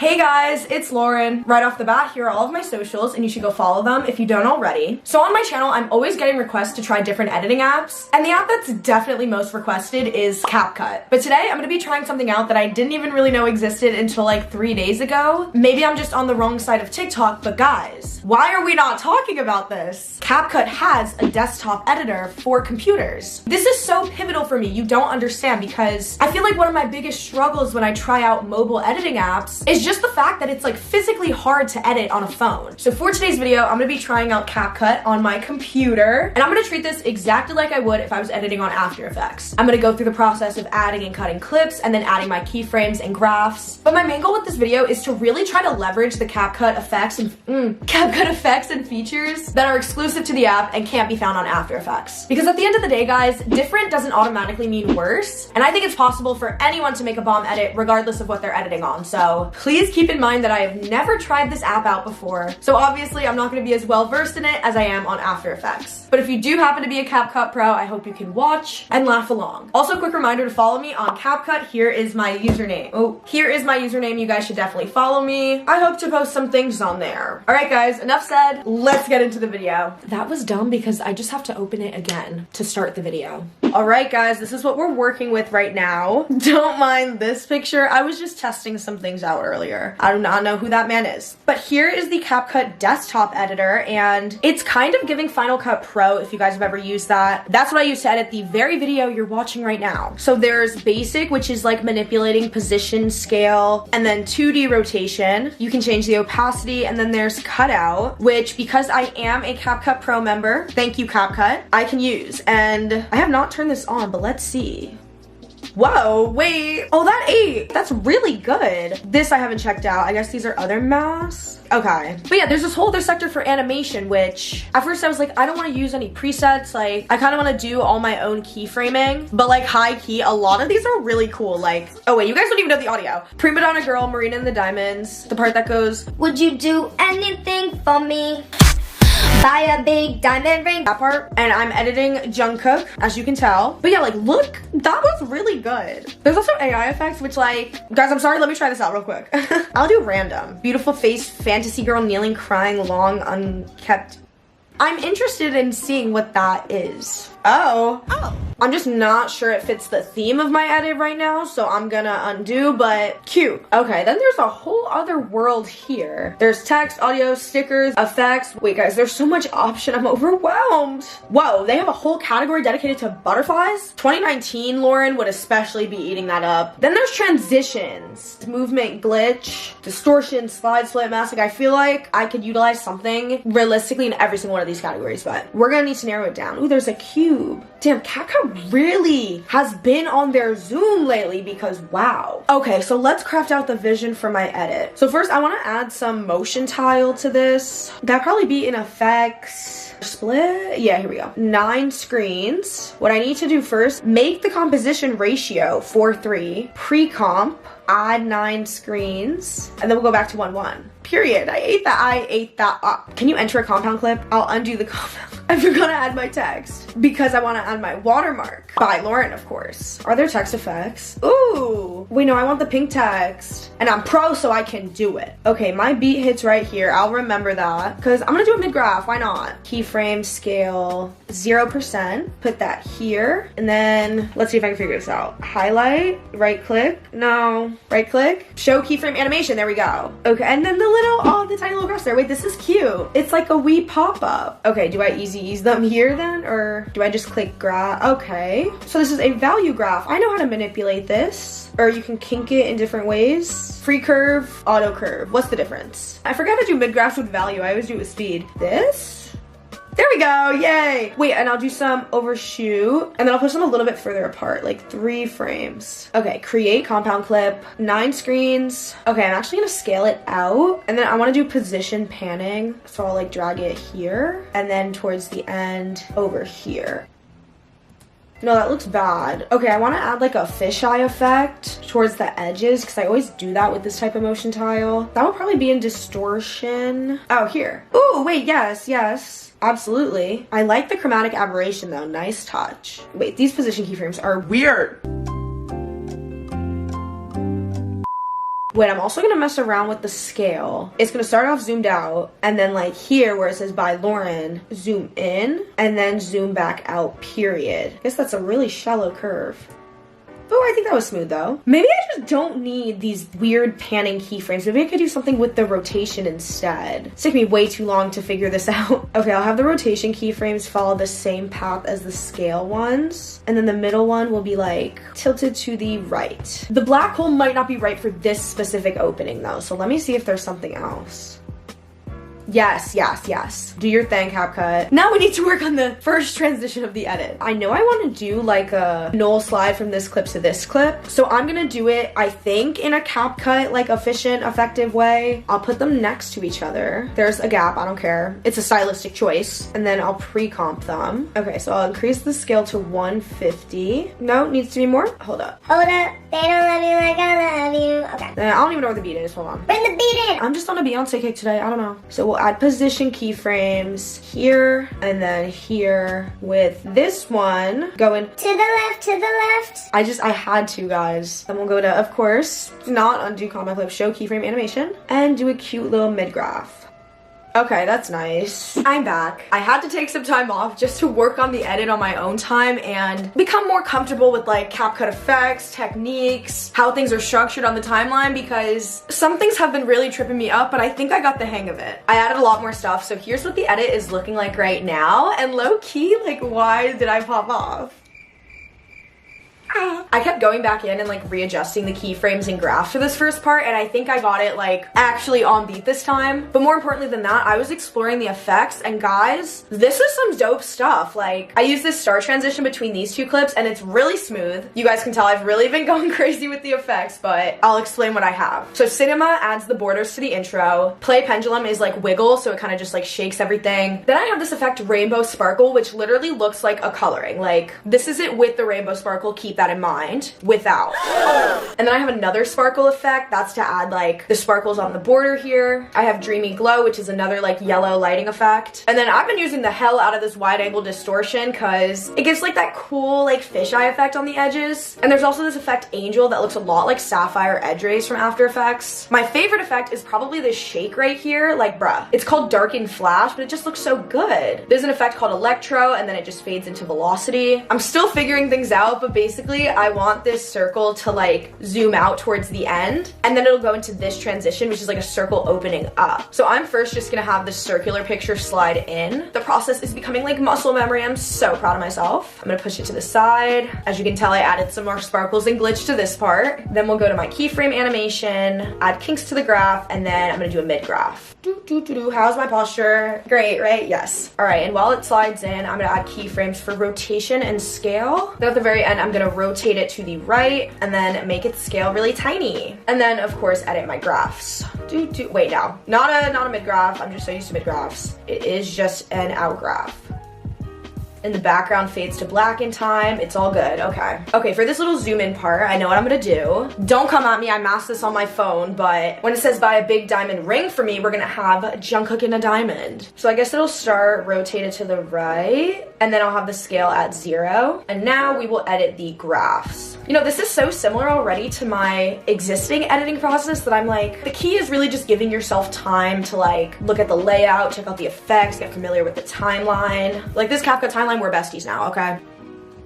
Hey guys, it's Lauren. Right off the bat, here are all of my socials and you should go follow them if you don't already. So on my channel, I'm always getting requests to try different editing apps, and the app that's definitely most requested is CAPCUT. But today, I'm gonna be trying something out that I didn't even really know existed until like 3 days ago. Maybe I'm just on the wrong side of TikTok, but guys, why are we not talking about this? CAPCUT has a desktop editor for computers. This is so pivotal for me, you don't understand, because I feel like one of my biggest struggles when I try out mobile editing apps is just the fact that it's like physically hard to edit on a phone. So for today's video, I'm gonna be trying out CAPCUT on my computer, and I'm gonna treat this exactly like I would if I was editing on After Effects. I'm gonna go through the process of adding and cutting clips and then adding my keyframes and graphs. But my main goal with this video is to really try to leverage the CAPCUT effects and features that are exclusive to the app and can't be found on After Effects. Because at the end of the day, guys, different doesn't automatically mean worse, and I think it's possible for anyone to make a bomb edit regardless of what they're editing on. So please keep in mind that I have never tried this app out before, so obviously I'm not going to be as well versed in it as I am on After Effects. But if you do happen to be a CAPCUT pro, I hope you can watch and laugh along. Also, quick reminder to follow me on CAPCUT. Here is my username. Here is my username. You guys should definitely follow me. I hope to post some things on there. All right, guys, enough said. Let's get into the video. That was dumb because I just have to open it again to start the video. All right, guys, this is what we're working with right now. Don't mind this picture. I was just testing some things out earlier. I do not know who that man is. But here is the CAPCUT desktop editor, and it's kind of giving Final Cut Pro if you guys have ever used that. That's what I use to edit the very video you're watching right now. So there's basic, which is like manipulating position, scale, and then 2D rotation. You can change the opacity, and then there's cutout, which because I am a CAPCUT Pro member, thank you CAPCUT, I can use. And I have not turned this on, but let's see. Whoa, wait. Oh, that ate. That's really good. This I haven't checked out. I guess these are other masks. Okay. But yeah, there's this whole other sector for animation, which at first I was like, I don't want to use any presets. Like, I kind of want to do all my own keyframing. But like high key, a lot of these are really cool. Like, oh wait, you guys don't even know the audio. Prima Donna Girl, Marina and the Diamonds. The part that goes, would you do anything for me? Buy a big diamond ring. That part. And I'm editing Jungkook, as you can tell. But yeah, like, look, that was really good. There's also AI effects, which like, guys, I'm sorry, let me try this out real quick. I'll do random. Beautiful face, fantasy girl, kneeling, crying, long, unkept. I'm interested in seeing what that is. Oh. I'm just not sure it fits the theme of my edit right now, so I'm gonna undo, but cute. Okay, then there's a whole other world here. There's text, audio, stickers, effects. Wait, guys, there's so much option, I'm overwhelmed. Whoa, they have a whole category dedicated to butterflies? 2019 Lauren would especially be eating that up. Then there's transitions, movement glitch, distortion, slide, split, mask. Like, I feel like I could utilize something realistically in every single one of these categories, but we're gonna need to narrow it down. Ooh, there's a cube. Damn, CAPCUT really has been on their Zoom lately because wow. Okay, so let's craft out the vision for my edit. So first I want to add some motion tile to this. That'd probably be in effects. Split? Yeah, here we go. 9 screens. What I need to do first, make the composition ratio 4:3, pre-comp, add 9 screens, and then we'll go back to 1:1. Period. I ate that up. Can you enter a compound clip? I'll undo the compound. I forgot to add my text because I want to add my watermark by Lauren, of course. Are there text effects? Ooh, wait, no, I want the pink text, and I'm pro, so I can do it. Okay, my beat hits right here. I'll remember that because I'm gonna do a mid-graph. Why not? Keyframe scale 0%. Put that here, and then let's see if I can figure this out. Highlight, right click. No, right click. Show keyframe animation. There we go. Okay, and then the tiny little grass there. Wait, this is cute. It's like a wee pop-up. Okay, do I easy ease them here then, or do I just click graph? Okay, so this is a value graph. I know how to manipulate this, or you can kink it in different ways. Free curve, auto curve. What's the difference? I forgot to do mid graphs with value. I always do it with speed. This? There we go, yay! Wait, and I'll do some overshoot, and then I'll push them a little bit further apart, like 3 frames. Okay, create compound clip, 9 screens. Okay, I'm actually gonna scale it out, and then I wanna do position panning, so I'll like drag it here, and then towards the end, over here. No, that looks bad. Okay, I want to add like a fisheye effect towards the edges because I always do that with this type of motion tile. That will probably be in distortion. Oh, here. Ooh, wait, yes. Absolutely. I like the chromatic aberration though. Nice touch. Wait, these position keyframes are weird. Wait, I'm also gonna mess around with the scale. It's gonna start off zoomed out, and then like here where it says by Lauren, zoom in, and then zoom back out, period. I guess that's a really shallow curve. Oh, I think that was smooth though. Maybe I just don't need these weird panning keyframes. Maybe I could do something with the rotation instead. It's taking me way too long to figure this out. Okay, I'll have the rotation keyframes follow the same path as the scale ones. And then the middle one will be like tilted to the right. The black hole might not be right for this specific opening though. So let me see if there's something else. Yes, yes, yes. Do your thing, CapCut. Now we need to work on the first transition of the edit. I know I want to do like a null slide from this clip to this clip. So I'm gonna do it, I think, in a CapCut, like efficient, effective way. I'll put them next to each other. There's a gap, I don't care. It's a stylistic choice. And then I'll pre-comp them. Okay, so I'll increase the scale to 150. No, needs to be more. Hold up. Hold up, they don't love you like I love you. Okay. I don't even know where the beat is, hold on. Bring the beat in. I'm just on a Beyonce kick today, I don't know. So we'll add position keyframes here and then here with this one going to the left, to the left. I had to, guys. Then we'll go to, of course, not undo comma clip, show keyframe animation, and do a cute little mid-graph. Okay, that's nice. I'm back. I had to take some time off just to work on the edit on my own time and become more comfortable with like CapCut effects, techniques, how things are structured on the timeline, because some things have been really tripping me up, but I think I got the hang of it. I added a lot more stuff, so here's what the edit is looking like right now, and low-key, like, why did I pop off? I kept going back in and like readjusting the keyframes and graphs for this first part, and I think I got it like actually on beat this time. But more importantly than that, I was exploring the effects, and guys, this is some dope stuff. Like, I used this star transition between these two clips and it's really smooth. You guys can tell I've really been going crazy with the effects, but I'll explain what I have. So cinema adds the borders to the intro. Play pendulum is like wiggle, so it kind of just like shakes everything. Then I have this effect rainbow sparkle, which literally looks like a coloring. Like, this is it with the rainbow sparkle, keep that in mind, without. And then I have another sparkle effect, that's to add like the sparkles on the border here. I have dreamy glow, which is another like yellow lighting effect. And then I've been using the hell out of this wide angle distortion because it gives like that cool like fisheye effect on the edges. And there's also this effect angel that looks a lot like sapphire edge rays from After Effects. My favorite effect is probably this shake right here, like bruh. It's called darken flash, but it just looks so good. There's an effect called electro, and then it just fades into velocity. I'm still figuring things out, but basically I want this circle to like zoom out towards the end, and then it'll go into this transition, which is like a circle opening up. So I'm first just gonna have this circular picture slide in. The process is becoming like muscle memory. I'm so proud of myself. I'm gonna push it to the side. As you can tell, I added some more sparkles and glitch to this part. Then we'll go to my keyframe animation, add kinks to the graph, and then I'm gonna do a mid graph. How's my posture? Great, right? Yes. All right, and while it slides in, I'm gonna add keyframes for rotation and scale. Then at the very end, I'm gonna rotate it to the right and then make it scale really tiny. And then of course, edit my graphs. Wait, now, not a mid graph. I'm just so used to mid graphs. It is just an out graph. And the background fades to black in time. It's all good, okay. Okay, for this little zoom in part, I know what I'm gonna do. Don't come at me, I masked this on my phone, but when it says buy a big diamond ring for me, we're gonna have a Jungkook in a diamond. So I guess it'll start rotated to the right, and then I'll have the scale at 0. And now we will edit the graphs. You know, this is so similar already to my existing editing process that I'm like, the key is really just giving yourself time to like, look at the layout, check out the effects, get familiar with the timeline. Like this CapCut timeline, we're besties now, okay?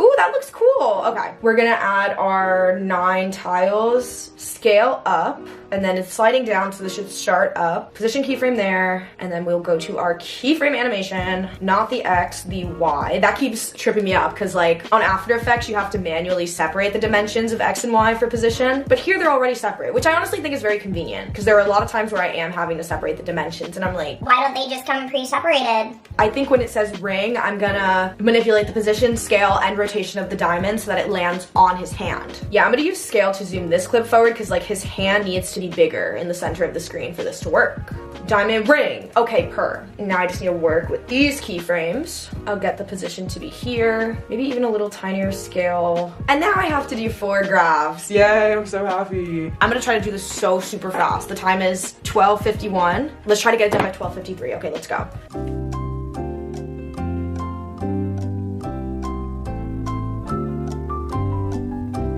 Ooh, that looks cool. Okay, we're gonna add our 9 tiles, scale up, and then it's sliding down, so this should start up. Position keyframe there, and then we'll go to our keyframe animation, not the X, the Y. That keeps tripping me up, because like on After Effects, you have to manually separate the dimensions of X and Y for position, but here they're already separate, which I honestly think is very convenient, because there are a lot of times where I am having to separate the dimensions, and I'm like, why don't they just come pre-separated? I think when it says ring, I'm gonna manipulate the position, scale, and rotation of the diamond so that it lands on his hand. Yeah, I'm gonna use scale to zoom this clip forward because like his hand needs to be bigger in the center of the screen for this to work. Diamond ring. Okay, now I just need to work with these keyframes. I'll get the position to be here, maybe even a little tinier scale. And now I have to do 4 graphs. Yay, I'm so happy. I'm gonna try to do this so super fast. The time is 12:51. Let's try to get it done by 12:53. Okay, let's go.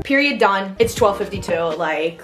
Period, done. It's 12:52, like,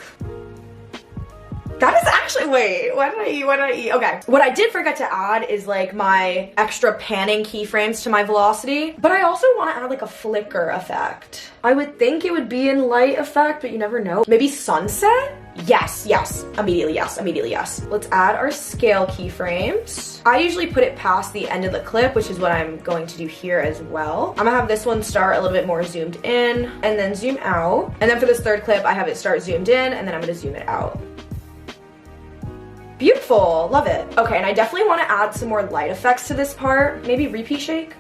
That is actually, wait, what did I eat? Okay. What I did forget to add is like my extra panning keyframes to my velocity, but I also want to add like a flicker effect. I would think it would be in light effect, but you never know. Maybe sunset? Yes, yes, immediately yes, immediately yes. Let's add our scale keyframes. I usually put it past the end of the clip, which is what I'm going to do here as well. I'm gonna have this one start a little bit more zoomed in and then zoom out. And then for this third clip, I have it start zoomed in and then I'm gonna zoom it out. Beautiful, love it. Okay, and I definitely wanna add some more light effects to this part. Maybe repeat shake.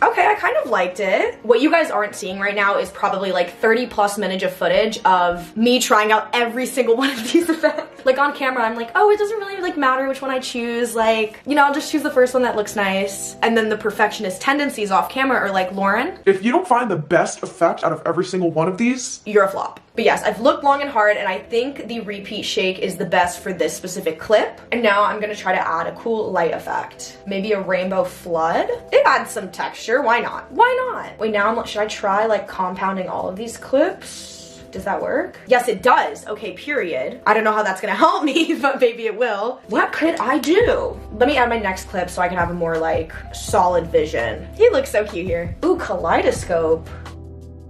Okay, I kind of liked it. What you guys aren't seeing right now is probably like 30+ minutes of footage of me trying out every single one of these effects. Like on camera, I'm like, oh, it doesn't really like matter which one I choose. Like, you know, I'll just choose the first one that looks nice. And then the perfectionist tendencies off camera are like, Lauren, if you don't find the best effect out of every single one of these, you're a flop. But yes, I've looked long and hard and I think the repeat shake is the best for this specific clip. And now I'm gonna try to add a cool light effect. Maybe a rainbow flood? It adds some texture, why not? Why not? Wait, now should I try like compounding all of these clips? Does that work? Yes, it does. Okay, period. I don't know how that's gonna help me, but maybe it will. What could I do? Let me add my next clip so I can have a more like solid vision. He looks so cute here. Ooh, kaleidoscope.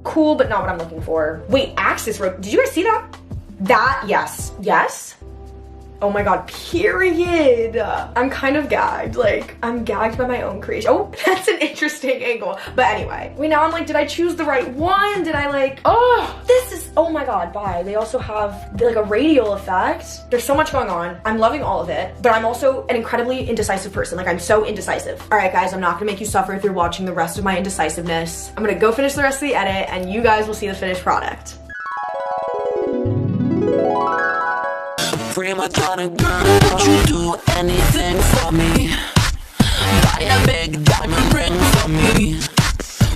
Cool, but not what I'm looking for. Wait, axis rope. Did you guys see that? That, yes. Yes? Oh my god, period. I'm kind of gagged. Like, I'm gagged by my own creation. Oh, that's an interesting angle. But anyway, wait, now I'm like, did I choose the right one? Did I like, oh, this is, oh my god, bye. They also have like a radial effect. There's so much going on. I'm loving all of it, but I'm also an incredibly indecisive person. Like, I'm so indecisive. All right, guys, I'm not gonna make you suffer through watching the rest of my indecisiveness. I'm gonna go finish the rest of the edit and you guys will see the finished product. Prima donna girl, would you do anything for me? Buy a big diamond ring for me.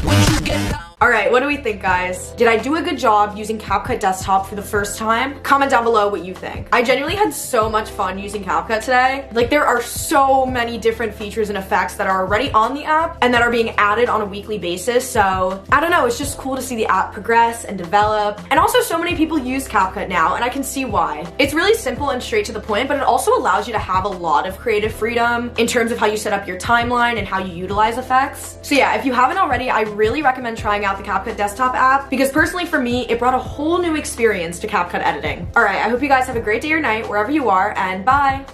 Would you get down? All right, what do we think, guys? Did I do a good job using CapCut Desktop for the first time? Comment down below what you think. I genuinely had so much fun using CapCut today. Like, there are so many different features and effects that are already on the app and that are being added on a weekly basis. So, I don't know, it's just cool to see the app progress and develop. And also, so many people use CapCut now, and I can see why. It's really simple and straight to the point, but it also allows you to have a lot of creative freedom in terms of how you set up your timeline and how you utilize effects. So yeah, if you haven't already, I really recommend trying out the CapCut Desktop app because personally for me, it brought a whole new experience to CapCut editing. All right, I hope you guys have a great day or night wherever you are, and bye.